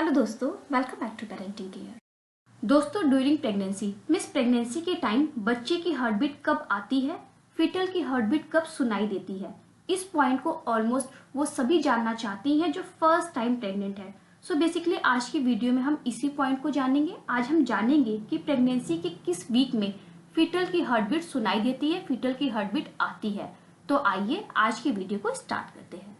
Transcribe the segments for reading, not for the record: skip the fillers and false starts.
Hello दोस्तों, welcome back to parenting care. दोस्तों, during pregnancy means pregnancy के time बच्चे की हार्ट बीट कब आती है, फीटल की हार्ट बीट कब सुनाई देती है, इस पॉइंट को ऑलमोस्ट वो सभी जानना चाहती हैं जो फर्स्ट टाइम प्रेग्नेंट है। सो बेसिकली आज की वीडियो में हम इसी पॉइंट को जानेंगे। आज हम जानेंगे कि प्रेगनेंसी के किस वीक में फीटल की हार्ट बीट सुनाई देती है, फीटल की हार्ट बीट आती है। तो आइए आज की वीडियो को स्टार्ट करते हैं।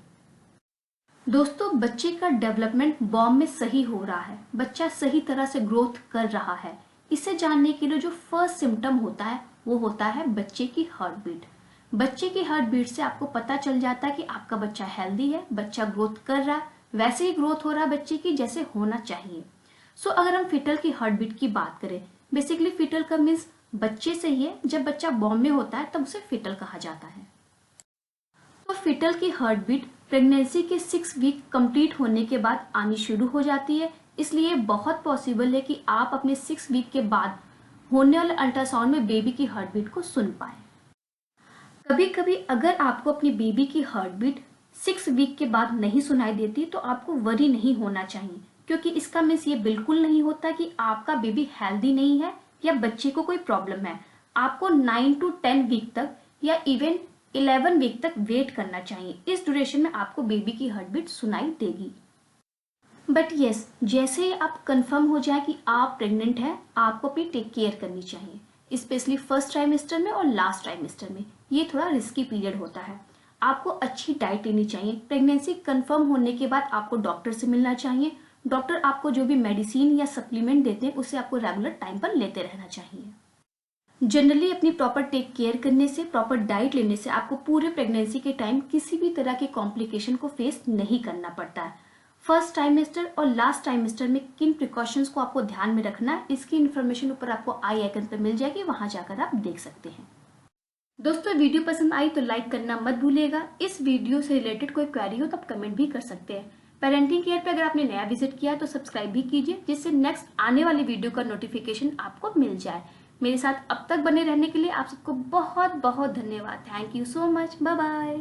दोस्तों, बच्चे का डेवलपमेंट बॉर्न में सही हो रहा है, बच्चा सही तरह से ग्रोथ कर रहा है, इसे जानने के लिए जो फर्स्ट सिम्टम होता है वो होता है बच्चे की हार्ट बीट। बच्चे की हार्ट बीट से आपको पता चल जाता है कि आपका बच्चा हेल्दी है, बच्चा ग्रोथ कर रहा है, वैसे ही ग्रोथ हो रहा है बच्चे की जैसे होना चाहिए। सो अगर हम फीटल की हार्ट बीट की बात करें, बेसिकली फीटल का मीन्स बच्चे से ही है। जब बच्चा बॉर्न में होता है तब उसे फीटल कहा जाता है। तो फीटल की हार्ट बीट प्रेगनेंसी के 6 वीक कंप्लीट होने के बाद आनी शुरू हो जाती है, इसलिए बहुत पॉसिबल है कि आप अपने 6 वीक के बाद होने वाले अल्ट्रासाउंड में बेबी की हार्ट बीट को सुन पाए। कभी कभी अगर आपको अपनी बेबी की हार्ट बीट 6 वीक के बाद नहीं सुनाई देती तो आपको वरी नहीं होना चाहिए, क्योंकि इसका मीन्स ये बिल्कुल नहीं होता कि आपका बेबी हेल्दी नहीं है या बच्चे को कोई प्रॉब्लम है। आपको 9 to 10 वीक तक या इवन 11 वीक तक वेट करना चाहिए। इस ड्यूरेशन में आपको बेबी की हार्ट बीट सुनाई देगी। बट यस, जैसे ही आप कंफर्म हो जाए कि आप प्रेग्नेंट हैं, आपको अपनी टेक केयर करनी चाहिए, स्पेशली फर्स्ट ट्राइमेस्टर में और लास्ट ट्राइमेस्टर में। ये थोड़ा रिस्की पीरियड होता है। आपको अच्छी डाइट लेनी चाहिए। प्रेगनेंसी कंफर्म होने के बाद आपको डॉक्टर से मिलना चाहिए। डॉक्टर आपको जो भी मेडिसिन या सप्लीमेंट देते हैं उसे आपको रेगुलर टाइम पर लेते रहना चाहिए। जनरली अपनी प्रॉपर टेक केयर करने से, प्रॉपर डाइट लेने से आपको पूरे प्रेगनेंसी के टाइम किसी भी तरह के कॉम्प्लिकेशन को फेस नहीं करना पड़ता है। फर्स्ट ट्राइमेस्टर और लास्ट ट्राइमेस्टर में किन प्रिकॉशंस को आपको ध्यान में रखना है, इसकी इन्फॉर्मेशन ऊपर आपको आई आइकन पर मिल जाएगी, वहां जाकर आप देख सकते हैं। दोस्तों, वीडियो पसंद आई तो लाइक करना मत भूलिएगा। इस वीडियो से रिलेटेड कोई क्वेरी हो तो आप कमेंट भी कर सकते हैं। पेरेंटिंग केयर पे अगर आपने नया विजिट किया तो सब्सक्राइब भी कीजिए, जिससे नेक्स्ट आने वाली वीडियो का नोटिफिकेशन आपको मिल जाए। मेरे साथ अब तक बने रहने के लिए आप सबको बहुत बहुत धन्यवाद। Thank you so much. Bye bye.